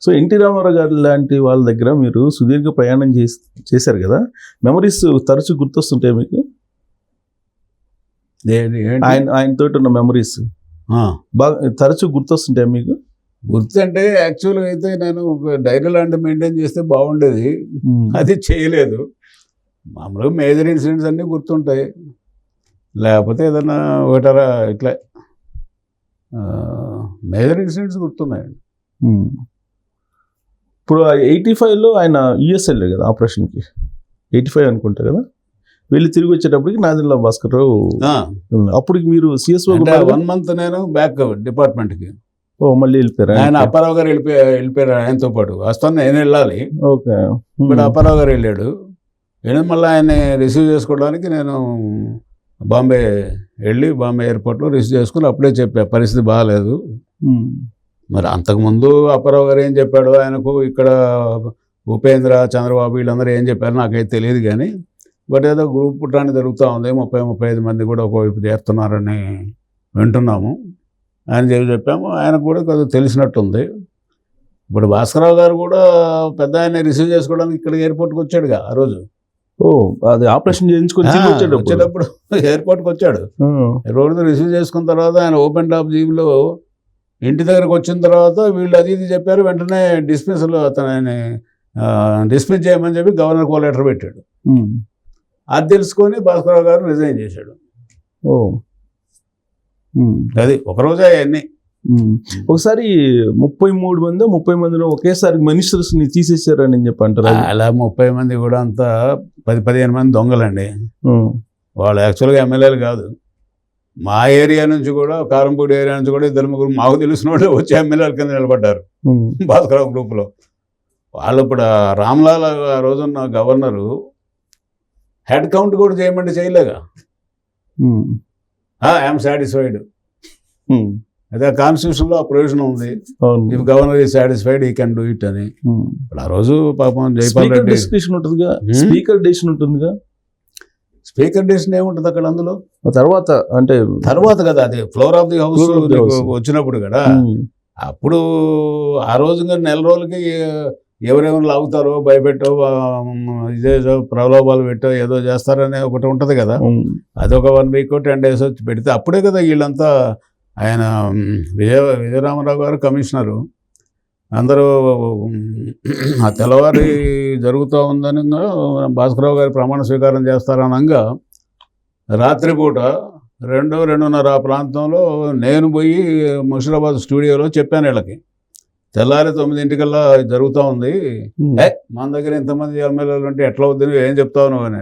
So NT Ramarao గారు లాంటి వాళ్ళ దగ్గర మీరు సుదీర్ఘ ప్రయాణం చేశారు కదా, మెమరీస్ తరచూ గుర్తొస్తుంటాయి మీకు? ఆయనతో ఉన్న మెమరీస్ బాగా తరచూ గుర్తొస్తుంటాయి మీకు? గుర్తు అంటే యాక్చువల్గా అయితే నేను డైరీ లాంటి మెయింటైన్ చేస్తే బాగుండేది, అది చేయలేదు. మామూలుగా మేజర్ ఇన్సిడెంట్స్ అన్నీ గుర్తుంటాయి, లేకపోతే ఏదైనా ఒకటరా ఇట్లా మేజర్ ఇన్సిడెంట్స్ గుర్తున్నాయండి. ఇప్పుడు 85లో ఆయన యుఎస్ వెళ్ళారు కదా ఆపరేషన్కి, 85 అనుకుంటా కదా, వెళ్ళి తిరిగి వచ్చేటప్పటికి నాదెండ్ల భాస్కర్ రావు అప్పటికి మీరు సిఎస్ఓ 1 month నేను బ్యాక్ డిపార్ట్మెంట్కి. మళ్ళీ వెళ్ళిపోయారు ఆయన అప్పారావు గారు వెళ్ళిపోయారు ఆయనతో పాటు. వస్తాను నేను వెళ్ళాలి, ఓకే. ఇప్పుడు అప్పారావు గారు వెళ్ళాడు. మళ్ళీ ఆయన రిసీవ్ చేసుకోవడానికి నేను బాంబే ఎయిర్పోర్ట్లో రిసీవ్ చేసుకుని అప్పుడే చెప్పా పరిస్థితి బాగాలేదు. మరి అంతకుముందు అప్పారావు గారు ఏం చెప్పాడు ఆయనకు, ఇక్కడ ఉపేంద్ర, చంద్రబాబు వీళ్ళందరూ ఏం చెప్పారు నాకైతే తెలియదు, కానీ బట్ ఏదో గ్రూప్ పుట్టాన్ని జరుగుతూ ఉంది, 30-35 మంది కూడా ఒకవైపు చేరుతున్నారని వింటున్నాము అని చెప్పాము. ఆయనకు కూడా కొద్దిగా తెలిసినట్టుంది. ఇప్పుడు భాస్కరరావు గారు కూడా పెద్ద ఆయన రిసీవ్ చేసుకోవడానికి ఇక్కడ ఎయిర్పోర్ట్కి వచ్చాడుగా ఆ రోజు. అది ఆపరేషన్ చేయించుకొని వచ్చేటప్పుడు ఎయిర్పోర్ట్కి వచ్చాడు. రోడ్డు రిసీవ్ చేసుకున్న తర్వాత ఆయన ఓపెన్ టాప్ జీబులో ఇంటి దగ్గరకు వచ్చిన తర్వాత వీళ్ళు అది ఇది చెప్పారు. వెంటనే అతను డిస్మిస్ చేయమని చెప్పి గవర్నర్కి ఒక లెటర్ పెట్టాడు. అది తెలుసుకొని భాస్కరరావు గారు రిజైన్ చేశాడు. అది ఒకరోజే అవన్నీ. ఒకసారి 33 మందిలో ఒకేసారి మినిస్టర్స్ని తీసేసారని చెప్పి అంటారు. అలా 30 మంది కూడా అంతా 10-15 మంది దొంగలండి. వాళ్ళు యాక్చువల్గా ఎమ్మెల్యేలు కాదు. మా ఏరియా నుంచి కూడా, కారంపూడి ఏరియా నుంచి కూడా 2-3 మాకు తెలిసిన వాళ్ళు వచ్చి ఎమ్మెల్యేల కింద నిలబడ్డారు భాస్కరరావు గ్రూప్లో. వాళ్ళు ఇప్పుడు రామ్లాల్ ఆ రోజున్న గవర్నరు హెడ్ కౌంట్ కూడా చేయమంటే చేయలేగా. ఐఎమ్ సాటిస్ఫైడ్, అదే కాన్స్టిట్యూషన్లో ఆ ప్రొవిజన్ ఉంది, ఇఫ్ గవర్నర్ ఈజ్ సాటిస్ఫైడ్ ఈ కెన్ డూ ఇట్ అని. ఇప్పుడు ఆ రోజు పాపం జైపాల్ రెడ్డి ఉంటుందిగా, స్పీకర్ డెసిషన్ ఉంటుందిగా. స్పీకర్ డెసిషన్ ఏముంటుంది అక్కడ అందులో? తర్వాత కదా, అది ఫ్లోర్ ఆఫ్ ది హౌస్ వచ్చినప్పుడు కదా. అప్పుడు ఆ రోజు నెల రోజులకి ఎవరెవరు లాగుతారో భయపెట్టో ఇదేదో ప్రలోభాలు పెట్టో ఏదో చేస్తారనే ఒకటి ఉంటుంది కదా. అదొక 1 week 10 days వచ్చి పెడితే అప్పుడే కదా వీళ్ళంతా, ఆయన విజయరామారావు గారు కమిషనరు, అందరూ ఆ తెల్లవారి జరుగుతూ ఉందని భాస్కరరావు గారి ప్రమాణ స్వీకారం చేస్తారనగా రాత్రిపూట 2-2:30 ఆ ప్రాంతంలో నేను పోయి ముషిరాబాద్ స్టూడియోలో చెప్పాను వీళ్ళకి, తెల్లారి 9 జరుగుతూ ఉంది, మన దగ్గర ఇంతమంది ఎమ్మెల్యేలు ఉంటే ఎట్లా వద్దని ఏం చెప్తావు నువ్వు అని.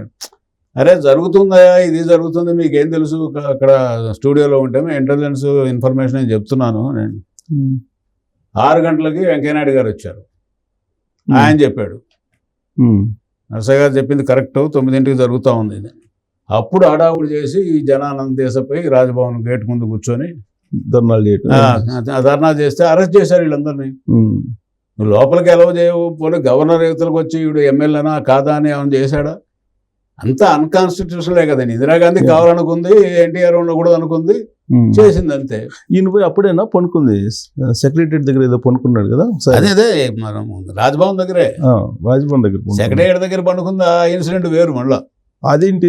అరే జరుగుతుందా, ఇది జరుగుతుంది, మీకేం తెలుసు అక్కడ స్టూడియోలో ఉంటే ఇంటెలిజెన్స్ ఇన్ఫర్మేషన్ నేను చెప్తున్నాను. నేను 6 గంటలకి వెంకయ్యనాయుడు గారు వచ్చారు. ఆయన చెప్పాడు, నరసయ్య గారు చెప్పింది కరెక్ట్, 9 జరుగుతూ ఉంది. అప్పుడు హడావుడు చేసి ఈ జనానంద దేశపై రాజభవన్ గేట్ ముందు కూర్చొని ధర్నా చేస్తే అరెస్ట్ చేశారు వీళ్ళందరినీ. నువ్వు లోపలికి ఎలవ చేయవు, పోనీ గవర్నర్ యువతలకు వచ్చి వీడు ఎమ్మెల్యేనా కాదా అని ఏమైనా చేశాడా? అంతా అన్కాన్స్టిట్యూషనలే కదండి. ఇందిరాగాంధీ కావాలనుకుంది, ఎన్టీఆర్ ఉండకూడదు అనుకుంది, చేసింది అంతే. ఈయన పోయి అప్పుడైనా పనుకుంది సెక్రటరీ దగ్గర, ఏదో పనుకున్నాడు కదా. అదే మనం రాజ్భవన్ దగ్గరే, రాజ్భవన్ దగ్గర సెక్రటరీ దగ్గర పనుకుంది. ఆ ఇన్సిడెంట్ వేరు. మళ్ళా అదేంటి,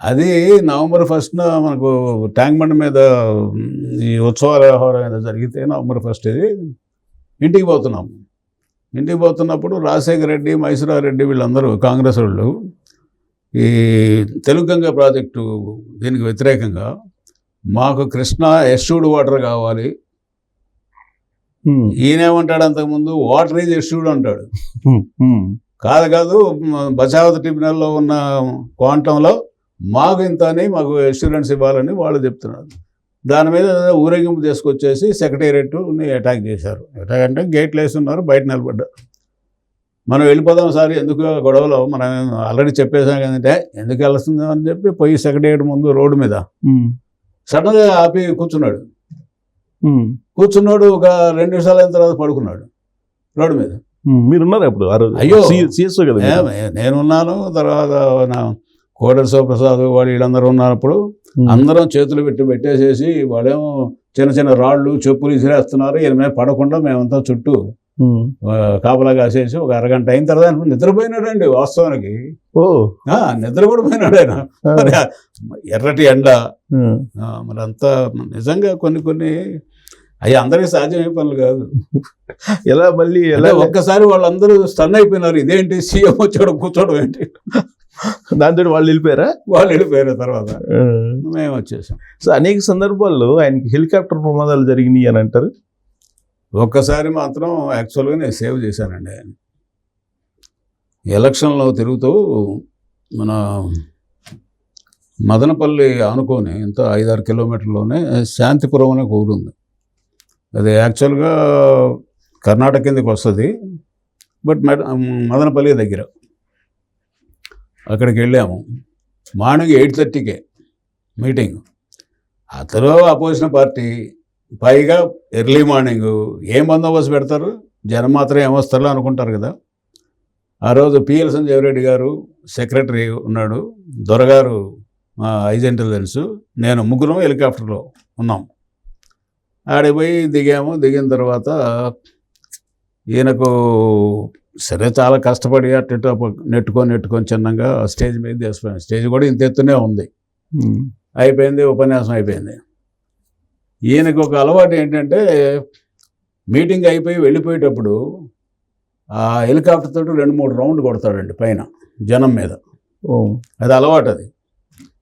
అది November 1st మనకు ట్యాంక్ బండ్ మీద ఈ ఉత్సవాల వ్యవహారం ఏదో జరిగితే November 1st ఇది ఇంటికి పోతున్నాము. ఇంటికి పోతున్నప్పుడు రాజశేఖర రెడ్డి, మైసూరారెడ్డి వీళ్ళందరూ కాంగ్రెస్ వాళ్ళు ఈ తెలుగు గంగా ప్రాజెక్టు దీనికి వ్యతిరేకంగా మాకు కృష్ణా ఎస్యూడ్ వాటర్ కావాలి. ఈయనేమంటాడు, అంతకుముందు వాటర్ ఈజ్ ఎస్యూడ్ అంటాడు. కాదు బచావత్ ట్రిబ్యునల్లో ఉన్న క్వాంటంలో మాకు ఇంత అని, మాకు ఎష్యూరెన్స్ ఇవ్వాలని వాళ్ళు చెప్తున్నారు. దాని మీద ఊరేగింపు తీసుకొచ్చేసి సెక్రటేరియట్ని అటాక్ చేశారు. అటాక్ అంటే గేట్లు వేస్తున్నారు, బయట నిలబడ్డారు. మనం వెళ్ళిపోదాం సార్, ఎందుకు గొడవలో, మనం ఆల్రెడీ చెప్పేసాం కదంటే ఎందుకు వెళ్తుంది అని చెప్పి పోయి సెక్రటేరియట్ ముందు రోడ్డు మీద సడన్గా ఆపి కూర్చున్నాడు. ఒక 2 నిమిషాలు అయిన తర్వాత పడుకున్నాడు రోడ్డు మీద. మీరున్నారు అప్పుడు? అయ్యో సిఎస్ఓ కదా. నేనున్నాను, తర్వాత నా కోడెల శివప్రసాద్ వాళ్ళు వీళ్ళందరూ ఉన్నప్పుడు అందరం చేతులు పెట్టేసేసి వాళ్ళేమో చిన్న చిన్న రాళ్ళు చెప్పులు ఇసిరేస్తున్నారు. ఈయన మీద పడకుండా మేమంతా చుట్టూ కాపలా కాసేసి ఒక అరగంట అయిన తర్వాత ఆయన నిద్రపోయినాడండి వాస్తవానికి. ఓ నిద్ర కూడా పోయినాడు ఆయన. మరి ఎర్రటి ఎండ మరి అంతా నిజంగా కొన్ని అవి అందరికీ సాధ్యమయ్యే పనులు కాదు. ఎలా మళ్ళీ ఎలా ఒక్కసారి వాళ్ళందరూ స్టన్ అయిపోయినారు, ఇదేంటి సీఎం వచ్చాడు కూర్చోవడం ఏంటి. దాంతో వాళ్ళు వెళ్ళిపోయారా? వాళ్ళు వెళ్ళిపోయారు. తర్వాత మేము వచ్చేసాం. సో అనేక సందర్భాల్లో ఆయనకి హెలికాప్టర్ ప్రమాదాలు జరిగినాయి అని అంటారు. ఒక్కసారి మాత్రం యాక్చువల్గా నేను సేవ్ చేశానండి. ఆయన ఎలక్షన్లో తిరుగుతూ మన మదనపల్లి ఆనుకొని ఇంత 5-6 కిలోమీటర్లోనే శాంతిపురం అనే ఒక ఊరు ఉంది. అది యాక్చువల్గా కర్ణాటక కిందకి వస్తుంది, బట్ మదనపల్లి దగ్గర. అక్కడికి వెళ్ళాము. మార్నింగ్ 8:30కే మీటింగ్. అతను అపోజిషన్ పార్టీ, పైగా ఎర్లీ మార్నింగ్ ఏం బందోబస్తు పెడతారు, జనం మాత్రం ఏమొస్తారో అనుకుంటారు కదా. ఆ రోజు పిఎల్ సంజీవ్ రెడ్డి గారు సెక్రటరీ ఉన్నాడు, దొరగారు ఐజ్ ఇంటెలిజెన్స్, నేను ముగ్గురం హెలికాప్టర్లో ఉన్నాం. ఆడికి పోయి దిగాము. దిగిన తర్వాత ఈయనకు సరే చాలా కష్టపడి అటు నెట్టుకొని చిన్నగా స్టేజ్ మీద తీసుకున్నాను. స్టేజ్ కూడా ఇంత ఎత్తునే ఉంది. అయిపోయింది, ఉపన్యాసం అయిపోయింది. ఈయనకు ఒక అలవాటు ఏంటంటే మీటింగ్ అయిపోయి వెళ్ళిపోయేటప్పుడు ఆ హెలికాప్టర్ తోటి 2-3 రౌండ్లు కొడతాడండి పైన జనం మీద. అది అలవాటు. అది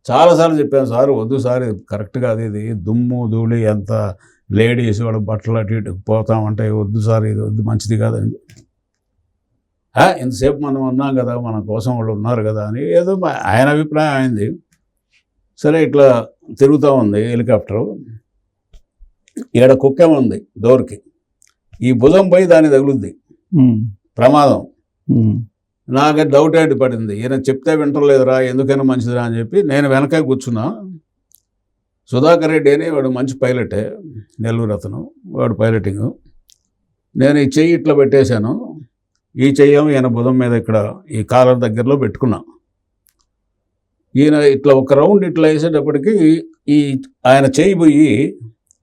చాలాసార్లు చెప్పాను, సార్ వద్దు సార్, ఇది కరెక్ట్ కాదు, ఇది దుమ్ము ధూళి ఎంత లేడీస్ వాళ్ళ బట్టలు అటు ఇటు పోతామంటే వద్దు సార్, ఇది వద్దు, మంచిది కాదండి. ఇంతసేపు మనం ఉన్నాం కదా, మన కోసం వాళ్ళు ఉన్నారు కదా అని ఏదో ఆయన అభిప్రాయం అయింది. సరే ఇట్లా తిరుగుతూ ఉంది హెలికాప్టరు. ఈడ కుక్కెం ఉంది డోర్కి, ఈ భుజం పోయి దాన్ని తగులుద్ది, ప్రమాదం. నాకు డౌట్ ఏంటి పడింది, ఈయన చెప్తే వింటలేదురా, ఎందుకైనా మంచిదిరా అని చెప్పి నేను వెనక కూర్చున్నా. సుధాకర్ రెడ్డి అని వాడు మంచి పైలటే, నెల్లూరు అతను, వాడు పైలటింగ్. నేను ఈ చెయ్యి ఇట్లా పెట్టేశాను, ఈ చెయ్యం ఈయన భుజం మీద ఇక్కడ ఈ కాలర్ దగ్గరలో పెట్టుకున్నా. ఈయన ఇట్లా ఒక రౌండ్ ఇట్లా వేసేటప్పటికి ఈ ఆయన చెయ్యి పోయి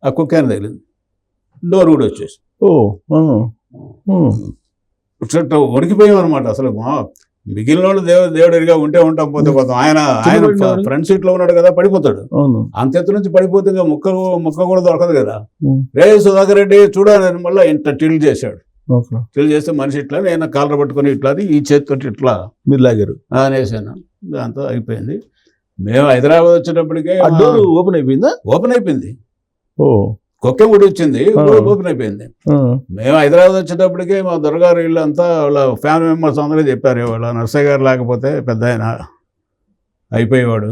ఆ కుక్కాన్ని తగిలింది, డోర్ కూడా వచ్చేసి వణికిపోయాం అనమాట. అసలు మిగిలిన వాళ్ళు దేవుడిగా ఉంటాం, పోతే పోతాం. ఆయన ఫ్రంట్ సీట్ లో ఉన్నాడు కదా, పడిపోతాడు. అంత ఎత్తు నుంచి పడిపోతే ముక్క కూడా దొరకదు కదా. రే సుధాకర్ రెడ్డి చూడాలని మళ్ళీ ఇంత టిల్ చేశాడు. టిల్ చేస్తే మనిషి ఇట్లా, నేను కాలర్ పట్టుకొని ఇట్లా, ఈ చేతితో ఇట్లా మీరు లాగారు అనేసాను. దాంతో అయిపోయింది. మేము హైదరాబాద్ వచ్చేటప్పటికే ఓపెన్ అయిపోయిందా? ఓపెన్ అయిపోయింది. కుక్కెం కూడా వచ్చింది, ఓపెన్ అయిపోయింది. మేము హైదరాబాద్ వచ్చేటప్పటికే మా దొరగారు ఇల్లు అంతా వాళ్ళ ఫ్యామిలీ మెంబర్స్ అందరూ చెప్పారు, వాళ్ళ నర్సయ్య గారు లేకపోతే పెద్ద ఆయన అయిపోయేవాడు,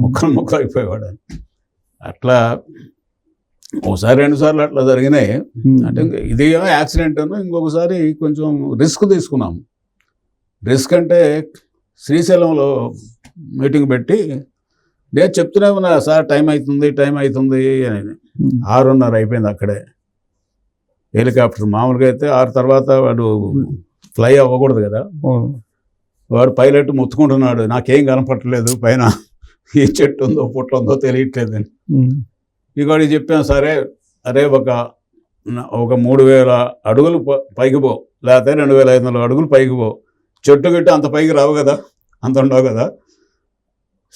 ముక్కలు అయిపోయేవాడు అని. అట్లా ఒకసారి 2 సార్లు అట్లా జరిగినాయి. అంటే ఇది యాక్సిడెంట్, ఇంకొకసారి కొంచెం రిస్క్ తీసుకున్నాము. రిస్క్ అంటే శ్రీశైలంలో మీటింగ్ పెట్టి నేను చెప్తూనే ఉన్నా, సార్ టైం అవుతుంది అని. 6:30 అయిపోయింది అక్కడే. హెలికాప్టర్ మామూలుగా అయితే 6 తర్వాత వాడు ఫ్లై అవ్వకూడదు కదా. వాడు పైలట్ ముత్తుకుంటున్నాడు, నాకేం కనపట్టలేదు, పైన ఏ చెట్టు ఉందో పుట్ట ఉందో తెలియట్లేదని. ఇవాడు చెప్పాను, సరే అరే ఒక 3,000 అడుగులు పైకి పో, లేకపోతే 2,500 అడుగులు పైకి పో, చెట్టు గిట్టు అంత పైకి రావు కదా, అంత ఉండవు కదా,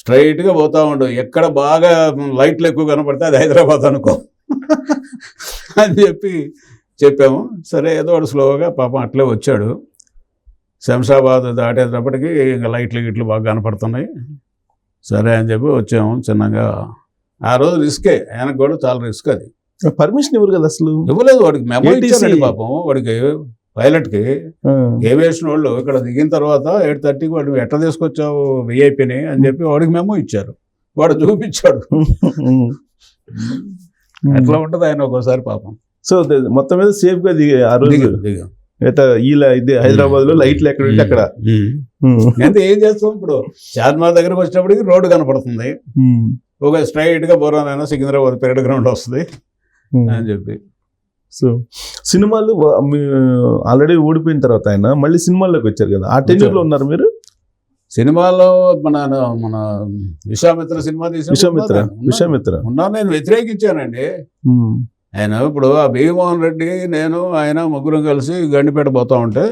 స్ట్రైట్గా పోతూ ఉండు, ఎక్కడ బాగా లైట్లు ఎక్కువ కనపడితే అది హైదరాబాద్ అనుకో అని చెప్పాము. సరే ఏదో వాడు స్లోగా పాపం అట్లే వచ్చాడు. శంషాబాద్ దాటేటప్పటికి ఇంకా లైట్లు బాగా కనపడుతున్నాయి. సరే అని చెప్పి వచ్చాము చిన్నగా. ఆ రోజు రిస్కే, ఆయనకు కూడా చాలా రిస్క్. అది పర్మిషన్ ఇవ్వరు కదా, అసలు ఇవ్వలేదు. వాడికి మెమో ఇచ్చారండి పాపం, వాడికి పైలట్కి. ఏవియేషన్ వాళ్ళు ఇక్కడ దిగిన తర్వాత 8:30కి వాడు ఎట్లా తీసుకొచ్చావు విఐపిని అని చెప్పి వాడికి మెమో ఇచ్చారు, వాడు చూపించాడు. ఎట్లా ఉంటుంది ఆయన ఒక్కోసారి పాపం. సో మొత్తం మీద సేఫ్ గా దిగా ఆ రోజు దిగా. ఇదే హైదరాబాద్ లో లైట్లు ఎక్కడ ఉంటే అక్కడ. అంటే ఏం చేస్తాం, ఇప్పుడు చార్మినార్ దగ్గరకు వచ్చినప్పటికి రోడ్డు కనపడుతుంది, ఒక స్ట్రైట్ గా బోరానైనా సికింద్రాబాద్ పెరడ్ గ్రౌండ్ వస్తుంది అని చెప్పి. సో సినిమాలు ఆల్రెడీ ఓడిపోయిన తర్వాత ఆయన మళ్ళీ సినిమాల్లోకి వచ్చారు కదా, ఆ టెన్యూర్లో ఉన్నారు మీరు? సినిమాలో మన విశ్వామిత్ర సినిమా తీసి విశ్వామిత్ర ఉన్నా, నేను వ్యతిరేకించానండి. ఆయన ఇప్పుడు ఆ భీమోహన్ రెడ్డి నేను ఆయన ముగ్గురం కలిసి గండిపేట పోతా ఉంటే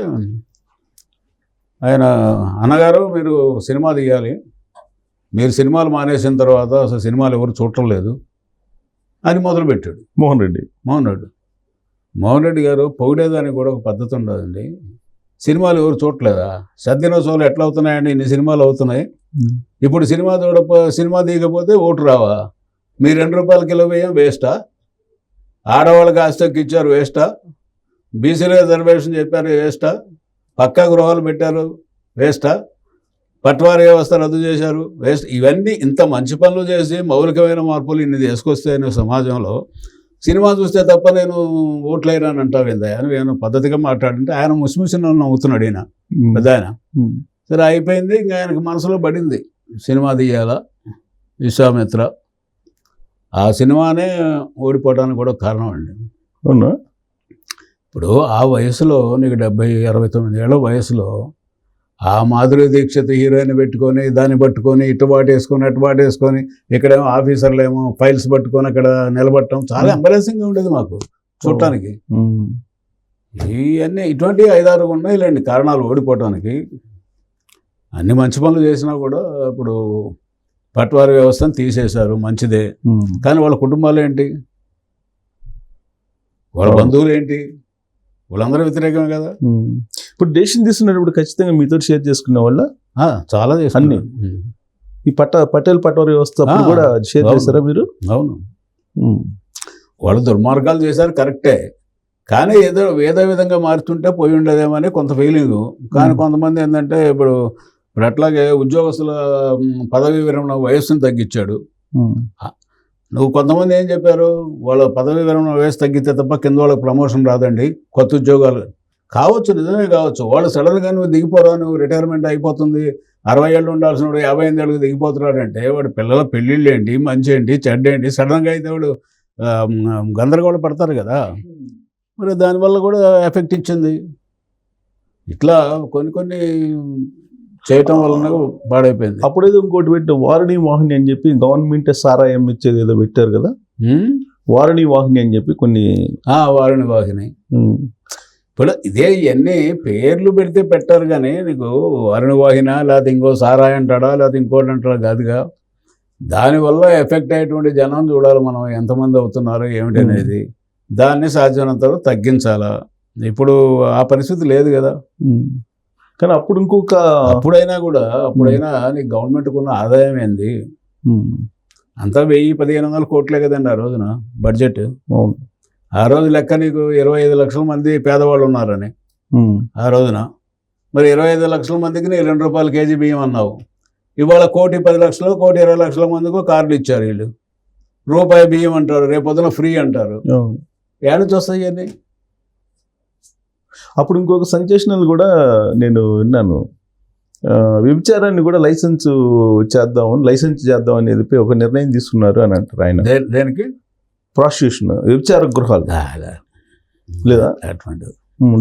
ఆయన అన్నగారు మీరు సినిమా తీయాలి, మీరు సినిమాలు మానేసిన తర్వాత అసలు సినిమాలు ఎవరు చూడటం లేదు అని మొదలుపెట్టాడు మోహన్ రెడ్డి. మోహన్ రెడ్డి గారు పొగిడేదానికి కూడా ఒక పద్ధతి ఉండదండి. సినిమాలు ఎవరు చూడట్లేదా? సద్దినోత్సవాలు ఎట్లా అవుతున్నాయండి? ఇన్ని సినిమాలు అవుతున్నాయి. ఇప్పుడు సినిమా తీయకపోతే ఓటు రావా? మీరు 2 రూపాయల కిలో బియ్యం వేస్టా? ఆడవాళ్ళకి ఆస్తికి ఇచ్చారు వేస్టా? బీసీల రిజర్వేషన్ చెప్పారు వేస్టా? పక్కా గృహాలు పెట్టారు వేస్టా? పట్వారీ వ్యవస్థ రద్దు చేశారు వేస్ట్. ఇవన్నీ ఇంత మంచి పనులు చేసి మౌలికమైన మార్పులు ఇన్ని తీసుకొస్తే సమాజంలో సినిమా చూస్తే తప్ప నేను ఓట్లేయరాని అంటావేందా అని నేను పద్ధతిగా మాట్లాడుంటే ఆయన ముసిముసిన నవ్వుతున్నాడు. ఈయన పెద్ద ఆయన. సరే అయిపోయింది. ఇంకా ఆయనకు మనసులో పడింది సినిమా తీయాలా విశ్వామిత్ర. ఆ సినిమానే ఓడిపోవడానికి కూడా కారణం అండి. అవునా? ఇప్పుడు ఆ వయసులో నీకు 69 ఏళ్ళ వయసులో ఆ మాధురి దీక్షిత్ హీరోయిన్ పెట్టుకొని దాన్ని పట్టుకొని ఇటుబాటేసుకొని అటుబాటేసుకొని ఇక్కడేమో ఆఫీసర్లు ఏమో ఫైల్స్ పట్టుకొని అక్కడ నిలబడటం చాలా ఎంబరాసింగ్గా ఉండేది మాకు చూడటానికి. ఇవన్నీ ఇటువంటి 5-6 ఉన్నాయిలేండి కారణాలు ఓడిపోవటానికి. అన్ని మంచి పనులు చేసినా కూడా ఇప్పుడు పట్వారీ వ్యవస్థను తీసేశారు, మంచిదే. కానీ వాళ్ళ కుటుంబాలు ఏంటి, వాళ్ళ బంధువులు ఏంటి, వాళ్ళందరూ వ్యతిరేకమే కదా. ఇప్పుడు డెసిషన్ తీసుకున్నప్పుడు ఖచ్చితంగా మీతో షేర్ చేసుకునే వాళ్ళ చాలా అన్ని ఈ పటేల్ పట్వారీ వ్యవస్థ కూడా షేర్ చేస్తారా మీరు? అవును, వాళ్ళు దుర్మార్గాలు చేశారు కరెక్టే, కానీ ఏదో విధంగా మారుతుంటే పోయి ఉండదేమని కొంత ఫీలింగ్. కానీ కొంతమంది ఏంటంటే ఇప్పుడు అట్లాగే ఉద్యోగస్తుల పదవీ విరమణ వయస్సును తగ్గించాడు. నువ్వు కొంతమంది ఏం చెప్పారు, వాళ్ళ పదవీ విరమణ వయసు తగ్గితే తప్ప కింద వాళ్ళకి ప్రమోషన్ రాదండి, కొత్త ఉద్యోగాలు కావచ్చు, నిజమే కావచ్చు. వాళ్ళు సడన్గా నువ్వు దిగిపోరా, నువ్వు రిటైర్మెంట్ అయిపోతుంది, 60 ఏళ్ళు ఉండాల్సిన వాడు 55 ఏళ్ళకి దిగిపోతున్నాడంటే వాడు పిల్లల పెళ్ళిళ్ళు ఏంటి, మంచి ఏంటి, చెడ్డ ఏంటి, సడన్గా అయితే వాడు గందరగోళ పడతారు కదా. మరి దానివల్ల కూడా ఎఫెక్ట్ ఇచ్చింది. ఇట్లా కొన్ని చేయటం వలన పాడైపోయింది. అప్పుడేదో ఇంకోటి పెట్టి వారణి వాహిని అని చెప్పి గవర్నమెంట్ సారాయం ఇచ్చేది ఏదో పెట్టారు కదా, వారణి వాహిని అని చెప్పి కొన్ని. వారణి వాహిని ఇప్పుడు ఇదే ఇవన్నీ పేర్లు పెడితే పెట్టారు కానీ నీకు వారణి వాహిన లేకపోతే ఇంకో సారాయి అంటాడా లేకపోతే ఇంకోటి అంటాడా కాదుగా. దానివల్ల ఎఫెక్ట్ అయ్యేటువంటి జనం చూడాలి మనం ఎంతమంది అవుతున్నారు ఏమిటి అనేది. దాన్ని సాధ్యమైనంత వరకు తగ్గించాలా. ఇప్పుడు ఆ పరిస్థితి లేదు కదా. కానీ అప్పుడు అప్పుడైనా నీకు గవర్నమెంట్కి ఉన్న ఆదాయం ఏంది? అంతా 1000-1500 కోట్లే కదండి ఆ రోజున బడ్జెట్. ఆ రోజు లెక్క నీకు 25 లక్షల మంది పేదవాళ్ళు ఉన్నారని ఆ రోజున. మరి 25 లక్షల మందికి నీ 2 రూపాయల కేజీ బియ్యం అన్నావు. ఇవాళ 1,10,00,000 1,20,00,000 మందికి కార్డులు ఇచ్చారు వీళ్ళు. రూపాయి బియ్యం అంటారు, రేపొద్దున ఫ్రీ అంటారు. ఏడు నుంచి వస్తాయి అన్నీ. అప్పుడు ఇంకొక సెన్సేషనల్ కూడా నేను విన్నాను, వ్యభిచారాన్ని కూడా లైసెన్స్ చేద్దాం అనేది ఒక నిర్ణయం తీసుకున్నారు అని అంటారు ఆయన. దేనికి? ప్రాస్టిట్యూషన్, వ్యభిచార గృహాలు లేదా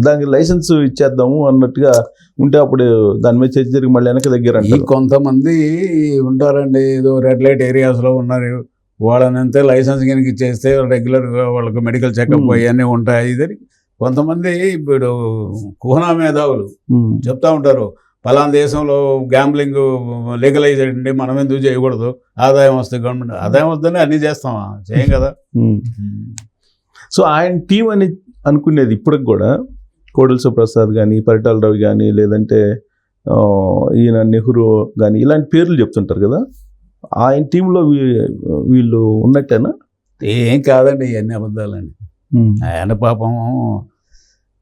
దానికి లైసెన్స్ ఇచ్చేద్దాము అన్నట్టుగా ఉంటే అప్పుడు దాని మీద చర్చ జరిగి మళ్ళీ వెనక దగ్గర కొంతమంది ఉంటారండి, ఏదో రెడ్ లైట్ ఏరియాస్లో ఉన్నారు, వాళ్ళనంతే లైసెన్స్ కనుక ఇచ్చేస్తే రెగ్యులర్గా వాళ్ళకి మెడికల్ చెకప్ అవన్నీ ఉంటాయి. ఇదని కొంతమంది ఇప్పుడు కుహనా మేధావులు చెప్తా ఉంటారు, పలానా దేశంలో గ్యాంబ్లింగ్ లీగలైజ్ అయ్యండి, మనం ఎందుకు చేయకూడదు, ఆదాయం వస్తుంది, గవర్నమెంట్ ఆదాయం వస్తుందని అన్నీ చేస్తామా? చేయం కదా. సో ఆయన టీం అని అనుకునేది ఇప్పటికి కూడా కోడెల శివప్రసాద్ కానీ, పరిటాల రవి కానీ, లేదంటే ఈయన నెహ్రూ కానీ ఇలాంటి పేర్లు చెప్తుంటారు కదా, ఆయన టీంలో వీళ్ళు ఉన్నట్టేనా? ఏం కాదండి, ఇవన్నీ అబద్ధాలండి. ఆయన పాపం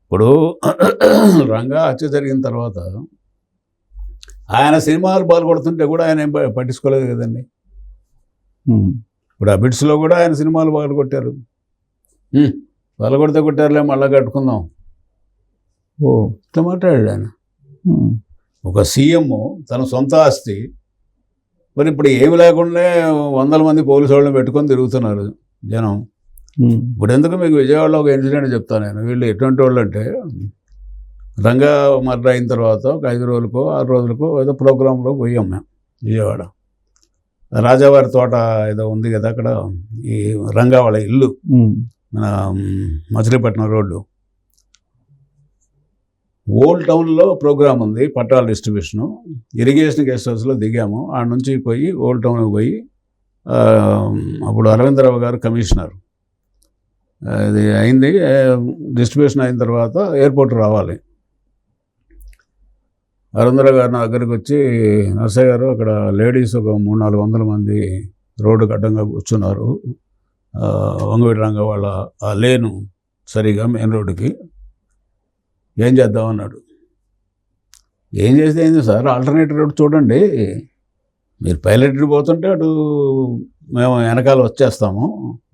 ఇప్పుడు రంగా హత్య జరిగిన తర్వాత ఆయన సినిమాలు పాల్గొడుతుంటే కూడా ఆయన ఏం పట్టించుకోలేదు కదండి. ఇప్పుడు అబిడ్స్లో కూడా ఆయన సినిమాలు పాల్గొట్టారు. పాల్గొడితే కొట్టారులే, మళ్ళా కట్టుకుందాం ఇట్లా మాట్లాడాడు ఆయన. ఒక సీఎం తన సొంత ఆస్తి, మరి ఇప్పుడు ఏమి లేకుండా 100 మంది పోలీసు వాళ్ళని పెట్టుకొని తిరుగుతున్నారు జనం. ఇప్పుడు ఎందుకు మీకు విజయవాడలో ఒక ఇన్సిడెంట్ చెప్తాను నేను. వీళ్ళు ఎటువంటి వాళ్ళు అంటే, రంగా మర్డర్ అయిన తర్వాత ఒక 5 రోజులకో 6 రోజులకో ఏదో ప్రోగ్రాంలో పోయాం మేము విజయవాడ. రాజావారి తోట ఏదో ఉంది కదా అక్కడ, ఈ రంగా వాళ్ళ ఇల్లు మన మచిలీపట్నం రోడ్డు ఓల్డ్ టౌన్లో ప్రోగ్రామ్ ఉంది, పట్టాల డిస్ట్రిబ్యూషను. ఇరిగేషన్ గెస్ట్ హౌస్లో దిగాము. ఆడ నుంచి పోయి ఓల్డ్ టౌన్కి పోయి అప్పుడు అరవిందరావు గారు కమిషనర్, అది అయింది. డిస్ట్రిబ్యూషన్ అయిన తర్వాత ఎయిర్పోర్ట్ రావాలి. అరవిందరావు గారు నా దగ్గరికి వచ్చి, నర్సయ్య గారు అక్కడ లేడీస్ ఒక 300-400 మంది రోడ్డుకు అడ్డంగా కూర్చున్నారు, వంగవీటి రంగ వాళ్ళ ఆ లేను సరిగా మెయిన్ రోడ్డుకి, ఏం చేద్దాం అన్నాడు. ఏం చేస్తే ఏంది సార్, ఆల్టర్నేటివ్ రోడ్ చూడండి, మీరు పైలట్ పోతుంటే అటు మేము వెనకాల వచ్చేస్తాము,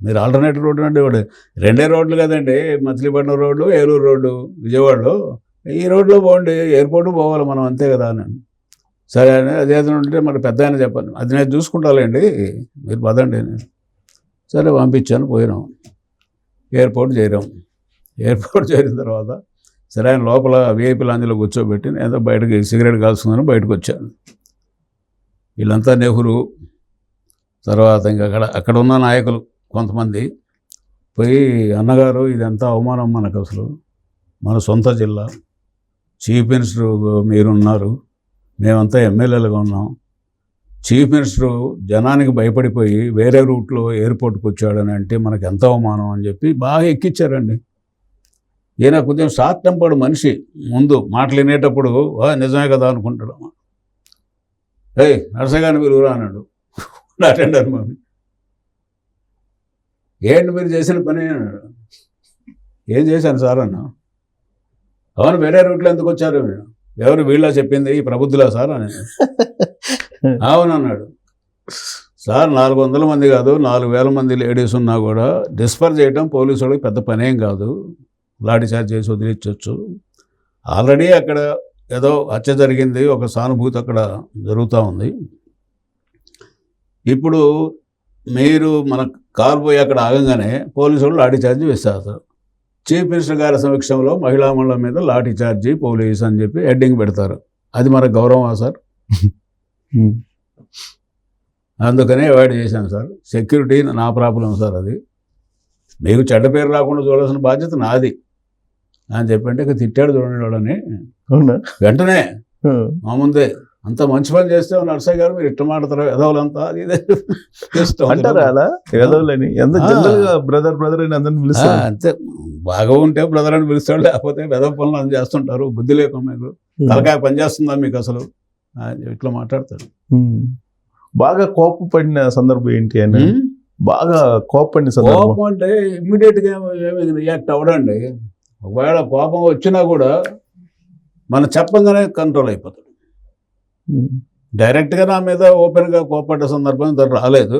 మీరు ఆల్టర్నేటివ్ రోడ్డు అంటే వాడు 2 రోడ్లు కదండి, మచిలీపట్నం రోడ్డు, ఏలూరు రోడ్డు విజయవాడలో, ఈ రోడ్లో పోండి, ఎయిర్పోర్ట్ పోవాలి మనం, అంతే కదా అని. సరే అని అదే ఉంటే మరి పెద్ద ఆయన చెప్పాను, అది నేను చూసుకుంటాలేండి, మీరు పదండి. సరే పంపించాను, పోయినాం, ఎయిర్పోర్ట్ చేరాం. ఎయిర్పోర్ట్ చేరిన తర్వాత సరే ఆయన లోపల విఐపీ లాంజ్లో కూర్చోబెట్టి నేను బయటకి సిగరెట్ కాల్చుకున్నాను, బయటకు వచ్చాను. వీళ్ళంతా నెహ్రూ, తర్వాత ఇంకా అక్కడ ఉన్న నాయకులు కొంతమంది పోయి, అన్నగారు ఇదంతా అవమానం మనకు, అసలు మన సొంత జిల్లా, చీఫ్ మినిస్టర్ మీరున్నారు, మేమంతా ఎమ్మెల్యేలుగా ఉన్నాం, చీఫ్ మినిస్టరు జనానికి భయపడిపోయి వేరే రూట్లో ఎయిర్పోర్ట్కి వచ్చాడని అంటే మనకు ఎంత అవమానం అని చెప్పి బాగా ఎక్కిచ్చారండి. ఈయన కొంచెం షార్ట్ టెంపర్డ్ మనిషి, ముందు మాటలు వినేటప్పుడు నిజమే కదా అనుకుంటాడు. ఏయ్ నర్సయ్య గారిని మీరు అన్నాడు అటెండర్ మమ్మీ, ఏంటి మీరు చేసిన పని అన్నాడు. ఏం చేశాను సార్ అన్నా. అవును, వేరే రూట్లో ఎందుకు వచ్చారు, ఎవరు వీళ్ళ చెప్పింది, ఈ ప్రబుద్ధులా సార్ అని. అవునన్నాడు. సార్ 400 మంది కాదు, 4000 మంది లేడీస్ ఉన్నా కూడా డిస్పర్ చేయడం పోలీసు వాళ్ళకి పెద్ద పనేం కాదు, లాఠీ చార్జ్ చేసి వదిలించవచ్చు. ఆల్రెడీ అక్కడ ఏదో హత్య జరిగింది, ఒక సానుభూతి అక్కడ జరుగుతూ ఉంది. ఇప్పుడు మీరు మన కారు పోయి అక్కడ ఆగంగానే పోలీసు వాళ్ళు లాఠీ చార్జీ వేస్తారు. చీఫ్ మినిస్టర్ గారి సమక్షంలో మహిళా మండలం మీద లాఠీ చార్జీ పోలీస్ అని చెప్పి హెడ్డింగ్ పెడతారు. అది మన గౌరవమా సార్? అందుకనే అవాయిడ్ చేశాను సార్. సెక్యూరిటీ నా ప్రాబ్లం సార్, అది మీకు చెడ్డ పేరు రాకుండా చూడాల్సిన బాధ్యత నాది అని చెప్పంటే ఇక తిట్టాడు చూడండి వాళ్ళని. వెంటనే మా ముందే, అంత మంచి పని చేస్తే నర్సయ్య గారు మీరు ఇట్ట మాడతారు ఎదవలంతా, అది ఇదే అంటారా అలా ఎదవలని? బ్రదర్ అని అందరిని పిలుస్తారు. అంతే, బాగా ఉంటే బ్రదర్ అని పిలుస్తాడు, లేకపోతే ఎదవ పనులు అని చేస్తుంటారు, బుద్ధి లేక మీకు తలకాయ పని చేస్తుందా మీకు అసలు, ఇట్లా మాట్లాడతాడు. బాగా కోపపడిన సందర్భం ఏంటి అని? బాగా కోపపడిన సందర్భం కోపం అంటే ఇమ్మీడియట్గా ఏమి రియాక్ట్ అవ్వడండి. ఒకవేళ కోపం వచ్చినా కూడా మనం చెప్పంగానే కంట్రోల్ అయిపోతాడు. డైరెక్ట్గా నా మీద ఓపెన్గా కోపడ్డ సందర్భం రాలేదు.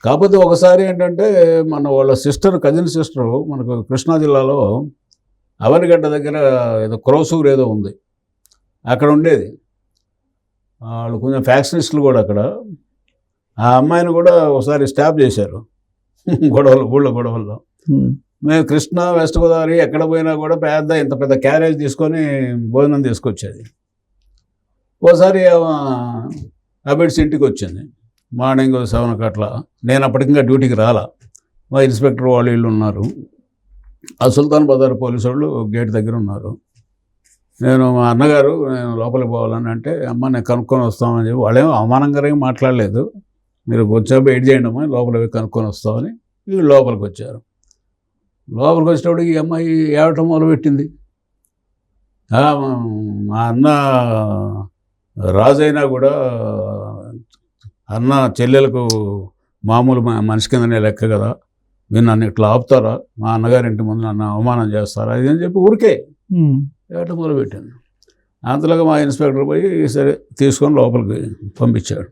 కాకపోతే ఒకసారి ఏంటంటే మన వాళ్ళ సిస్టర్, కజిన్ సిస్టరు మనకు కృష్ణా జిల్లాలో అవనిగడ్డ దగ్గర ఏదో క్రోసూర్ ఏదో ఉంది, అక్కడ ఉండేది. వాళ్ళు కొంచెం ఫ్యాక్షనిస్టులు కూడా అక్కడ. ఆ అమ్మాయిని కూడా ఒకసారి స్టాప్ చేశారు గొడవలు, ఊళ్ళో గొడవల్లో. మేము కృష్ణా, వెస్ట్ గోదావరి ఎక్కడ పోయినా కూడా ఇంత పెద్ద క్యారేజ్ తీసుకొని భోజనం తీసుకొచ్చేది. ఓసారి అబిడ్స్ ఇంటికి వచ్చింది మార్నింగ్ 7 అట్లా. నేను అప్పటికింకా డ్యూటీకి రాలా, మా ఇన్స్పెక్టర్ వాళ్ళు వీళ్ళు ఉన్నారు, ఆ సుల్తాన్ బజార్ పోలీసు వాళ్ళు గేట్ దగ్గర ఉన్నారు. నేను మా అన్నగారు నేను లోపలికి పోవాలని అంటే, అమ్మ నేను కనుక్కొని వస్తామని చెప్పి, వాళ్ళేమో అవమానంగా మాట్లాడలేదు, మీరు వచ్చా వెయిట్ చేయండి అమ్మా, లోపలికి కనుక్కొని వస్తామని వీళ్ళు లోపలికి వచ్చారు. లోపలికి వచ్చేటప్పటికి ఈ అమ్మాయి ఏడటం మొదలుపెట్టింది. మా అన్న రాజైనా కూడా అన్న చెల్లెలకు మామూలు మనిషి కిందనే లెక్క కదా, మీరు నన్ను ఇట్లా ఆపుతారా, మా అన్నగారింటి ముందు నన్ను అవమానం చేస్తారా, అది అని చెప్పి ఊరికే ఏట మొదలుపెట్టాను. అంతలోగా మా ఇన్స్పెక్టర్ పోయి సరే తీసుకొని లోపలికి పంపించాడు.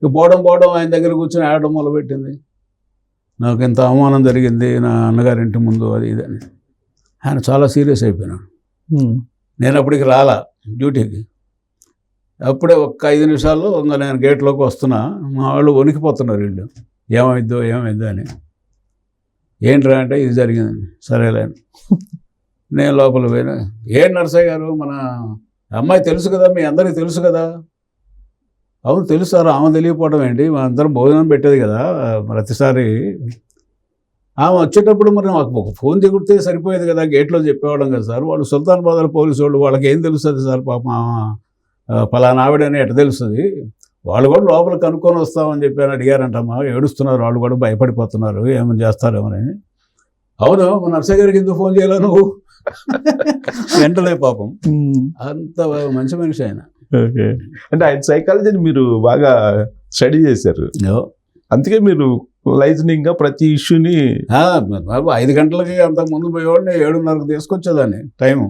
ఇక పోవడం ఆయన దగ్గర కూర్చొని ఆడటం మొదలుపెట్టింది. నాకు ఇంత అవమానం జరిగింది నా అన్నగారింటి ముందు, అది ఇదని. ఆయన చాలా సీరియస్ అయిపోయినాడు. నేను అప్పటికి రాలా డ్యూటీకి. అప్పుడే ఒక్క 5 నిమిషాల్లో ఇంకా నేను గేట్లోకి వస్తున్నా, మా వాళ్ళు వణికిపోతున్నారు వీళ్ళు, ఏమైద్దో అని. ఏంట్రా అంటే ఇది జరిగింది. సరేలే నేను లోపల పోయినా, ఏం నర్సయ్య గారు మన అమ్మాయి తెలుసు కదా, మీ అందరికీ తెలుసు కదా. అవును తెలుసు సార్, ఆమె తెలియకపోవడం ఏంటి, మా అందరం భోజనం పెట్టేది కదా ప్రతిసారి. ఆమె వచ్చేటప్పుడు మరి మాకు ఒక ఫోన్ దిగుడితే సరిపోయేది కదా, గేట్లో చెప్పేవాళ్ళం కదా సార్. వాళ్ళు సుల్తాన్ బాదర్ పోలీసు వాళ్ళు, వాళ్ళకి ఏం తెలుస్తుంది సార్ పాపం పలానా ఆవిడని ఎట్ట తెలుస్తుంది. వాళ్ళు కూడా లోపల కనుక్కొని వస్తామని చెప్పి అని అడిగారంటమ్మా, ఏడుస్తున్నారు వాళ్ళు కూడా, భయపడిపోతున్నారు ఏమని చేస్తారేమోనని. అవును, మా నర్సయ్య గారికి ఎందుకు ఫోన్ చేయాలి నువ్వు వెంటనే పాపం. అంత మంచి మనిషి ఆయన. ఓకే, అంటే ఆయన సైకాలజీని మీరు బాగా స్టడీ చేశారు, అందుకే మీరు లైజనింగ్ గా ప్రతి ఇష్యూని 5 గంటలకి అంతకు ముందు పోయేవాడిని 7:30కి తీసుకొచ్చేదాన్ని టైము.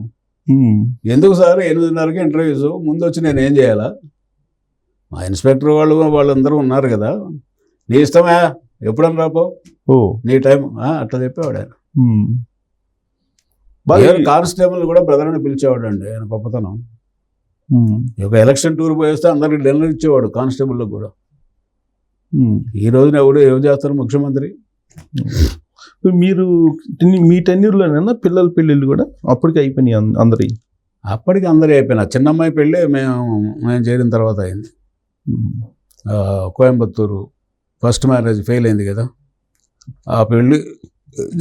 ఎందుకు సార్ 8:30కి ఇంటర్వ్యూస్, ముందు వచ్చి నేను ఏం చేయాలా? మా ఇన్స్పెక్టర్ వాళ్ళందరూ ఉన్నారు కదా, నీ ఇష్టమే ఎప్పుడన్నా రాపో, నీ టైం అట్లా చెప్పేవాడు ఆయన. కానిస్టేబుల్ కూడా బ్రదర్ అని పిలిచేవాడు అండి ఆయన గొప్పతనం. ఒక ఎలక్షన్ టూర్ పోయేస్తే అందరికి డిన్నర్ ఇచ్చేవాడు కానిస్టేబుల్లో కూడా. ఈ రోజున ఎవడు ఏం చేస్తారు ముఖ్యమంత్రి. మీరు మీ టెన్యూర్లోనైనా పిల్లల పెళ్ళిళ్ళు కూడా అప్పటికి అయిపోయినాయి అందరి? అప్పటికి అందరూ అయిపోయినా. చిన్నమ్మాయి పెళ్ళి మేము చేరిన తర్వాత అయింది. కోయంబత్తూరు ఫస్ట్ మ్యారేజ్ ఫెయిల్ అయింది కదా, ఆ పెళ్ళి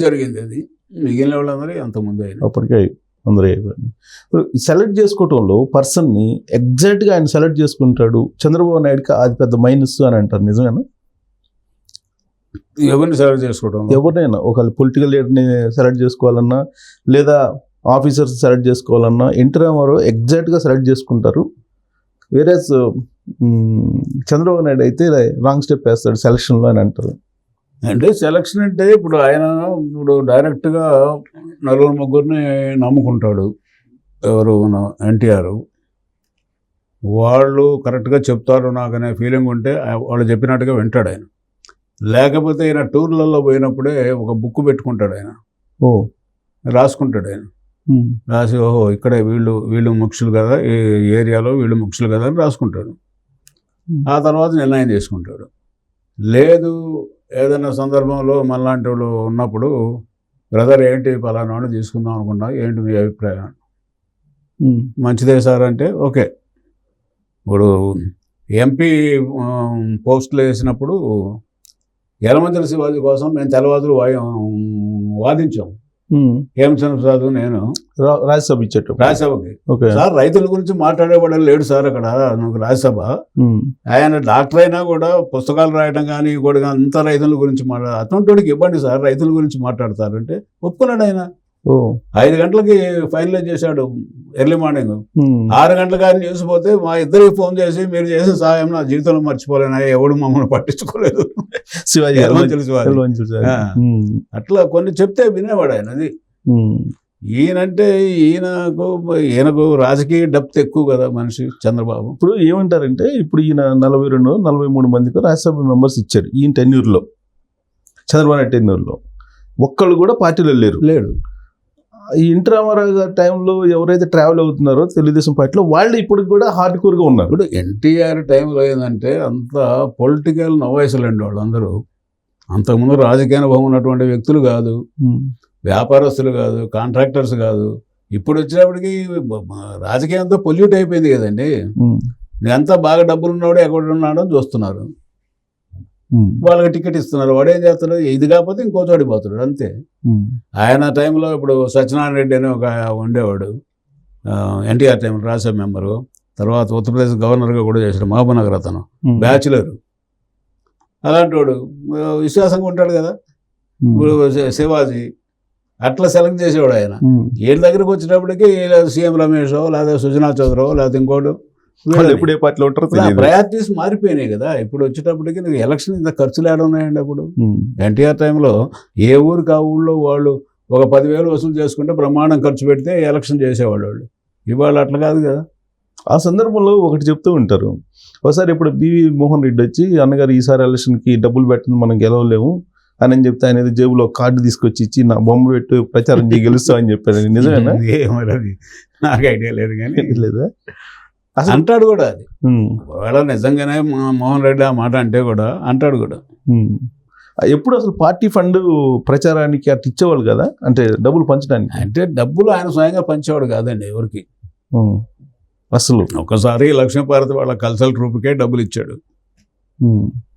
జరిగింది. అది మిగిలిన వాళ్ళందరూ అంతకుముందు అయినా అప్పటికే అందరూ అయిపోయింది. సెలెక్ట్ చేసుకోవటంలో పర్సన్ని ఎగ్జాక్ట్గా ఆయన సెలెక్ట్ చేసుకుంటాడు. చంద్రబాబు నాయుడుకి అది పెద్ద మైనస్ అని అంటారు, నిజమేనా? ఎవరిని సెలెక్ట్ చేసుకోవడం? ఎవరినైనా ఒక పొలిటికల్ లీడర్ని సెలెక్ట్ చేసుకోవాలన్నా, లేదా ఆఫీసర్స్ సెలెక్ట్ చేసుకోవాలన్నా ఎన్టీ రామారావు ఎగ్జాక్ట్గా సెలెక్ట్ చేసుకుంటారు. వేరే చంద్రబాబు నాయుడు అయితే రాంగ్ స్టెప్ వేస్తాడు సెలక్షన్లో అని అంటారు. అంటే సెలక్షన్ అంటే ఇప్పుడు ఆయన డైరెక్ట్గా 4-3 నమ్ముకుంటాడు. ఎవరు? ఎన్టీఆర్. వాళ్ళు కరెక్ట్గా చెప్తారు నాకనే ఫీలింగ్ ఉంటే వాళ్ళు చెప్పినట్టుగా వింటాడు ఆయన. లేకపోతే ఈయన టూర్లలో పోయినప్పుడే ఒక బుక్ పెట్టుకుంటాడు ఆయన, రాసుకుంటాడు ఆయన. రాసి ఓహో ఇక్కడే వీళ్ళు ముఖ్యులు కదా, ఈ ఏరియాలో వీళ్ళు ముఖ్యులు కదా అని రాసుకుంటాడు. ఆ తర్వాత నిర్ణయం చేసుకుంటాడు. లేదు ఏదైనా సందర్భంలో మనలాంటి వాళ్ళు ఉన్నప్పుడు, బ్రదర్ ఏంటి పలానా వాడిని తీసుకుందాం అనుకున్నా, ఏంటి మీ అభిప్రాయం? మంచిదే సార్ అంటే ఓకే. ఇప్పుడు ఎంపీ పోస్టులు వేసినప్పుడు యలమంచిల శివాజీ కోసం మేము తెల్లవాదులు వాదించాం. హేమచంద్ర ప్రసాద్ నేను రాజ్యసభ ఇచ్చేట రాజ్యసభకి. సార్ రైతుల గురించి మాట్లాడేవాడు లేడు సార్ అక్కడ రాజ్యసభ. ఆయన డాక్టర్ అయినా కూడా పుస్తకాలు రాయడం కానీ కూడా అంతా రైతుల గురించి అటువంటికి ఇవ్వండి సార్, రైతుల గురించి మాట్లాడతారంటే ఒప్పుకున్నాడు ఆయన. 5 గంటలకి ఫైనలైజ్ చేశాడు ఎర్లీ మార్నింగ్. 6 గంటలకు ఆయన న్యూస్ పోతే మా ఇద్దరికి ఫోన్ చేసి మీరు చేసిన సహాయం నా జీవితంలో మర్చిపోలేనా, ఎవడు మమ్మల్ని పట్టించుకోలేదు శివాజీ. అట్లా కొన్ని చెప్తే వినేవాడు ఆయన. అది ఈయనకు రాజకీయ డెప్త్ ఎక్కువ కదా మనిషి చంద్రబాబు. ఇప్పుడు ఏమంటారంటే, ఇప్పుడు ఈయన 42-43 మందికి రాజ్యసభ మెంబర్స్ ఇచ్చారు ఈయన టెన్యూర్లో, చంద్రబాబు నాయుడు టెన్యూర్లో. ఒక్కళ్ళు కూడా పార్టీలో లేడు. ఈ ఎన్టీ రామారావు గారి టైంలో ఎవరైతే ట్రావెల్ అవుతున్నారో తెలుగుదేశం పార్టీలో, వాళ్ళు ఇప్పటికి కూడా హార్డ్ కోర్గా ఉన్నారు. ఇప్పుడు ఎన్టీఆర్ టైంలో ఏంటంటే అంత పొలిటికల్ నవాయిసలండి వాళ్ళందరూ. అంతకుముందు రాజకీయ అనుభవం ఉన్నటువంటి వ్యక్తులు కాదు, వ్యాపారస్తులు కాదు, కాంట్రాక్టర్స్ కాదు. ఇప్పుడు వచ్చినప్పటికీ రాజకీయంతో పొల్యూట్ అయిపోయింది కదండి. అంతా బాగా డబ్బులు ఉన్నాడు, ఎక్కడ ఉన్నాడో చూస్తున్నారు, వాళ్ళకి టికెట్ ఇస్తున్నారు. వాడు ఏం చేస్తాడు, ఇది కాకపోతే ఇంకో చోడిపోతాడు అంతే. ఆయన టైంలో ఇప్పుడు సత్యనారాయణ రెడ్డి అని ఒక ఉండేవాడు, ఎన్టీఆర్ టైంలో రాజ్యసభ మెంబరు, తర్వాత ఉత్తరప్రదేశ్ గవర్నర్గా కూడా చేశాడు, మహబూబ్నగర్. అతను బ్యాచులర్. అలాంటి వాడు విశ్వాసంగా ఉంటాడు కదా. ఇప్పుడు శివాజీ అట్లా సెలెక్ట్ చేసేవాడు ఆయన. వీళ్ళ దగ్గరికి వచ్చేటప్పటికి సీఎం రమేషో లేదా సుజనా చౌదరో లేకపోతే ఇంకోటి ఎప్పుడే పార్టీలో ఉంటారో ప్రయారిటీస్ మారిపోయినాయి కదా. ఇప్పుడు వచ్చేటప్పటికి నీకు ఎలక్షన్ ఇంత ఖర్చులు ఏడ ఉన్నాయండి. అప్పుడు ఎన్టీఆర్ టైంలో ఏ ఊరికి ఆ ఊళ్ళో వాళ్ళు ఒక 10,000 వసూలు చేసుకుంటే బ్రహ్మాండం ఖర్చు పెడితే ఎలక్షన్ చేసేవాళ్ళు వాళ్ళు. ఇవాళ అట్లా కాదు కదా. ఆ సందర్భంలో ఒకటి చెప్తూ ఉంటారు, ఒకసారి ఇప్పుడు బివి మోహన్ రెడ్డి వచ్చి, అన్నగారు ఈసారి ఎలక్షన్కి డబ్బులు పెట్టింది మనం గెలవలేము అని చెప్తే, ఆయన జేబులో కార్డు తీసుకొచ్చి ఇచ్చి నా బొమ్మ పెట్టు ప్రచారం చేయి గెలుస్తామని చెప్పాడు. నిజమేనా? ఏమది నాకు ఐడియా లేదు కానీ లేదా అంటాడు కూడా. అది ఒకవేళ నిజంగానే మోహన్ రెడ్డి ఆ మాట అంటే కూడా అంటాడు కూడా. ఎప్పుడు అసలు పార్టీ ఫండ్ ప్రచారానికి అట్లా ఇచ్చేవాళ్ళు కదా, అంటే డబ్బులు పంచడానికి. అంటే డబ్బులు ఆయన స్వయంగా పంచేవాడు కాదండి ఎవరికి అసలు. ఒకసారి లక్ష్మీపార్వతి వాళ్ళ కల్చరల్ ట్రూప్కే డబ్బులు ఇచ్చాడు.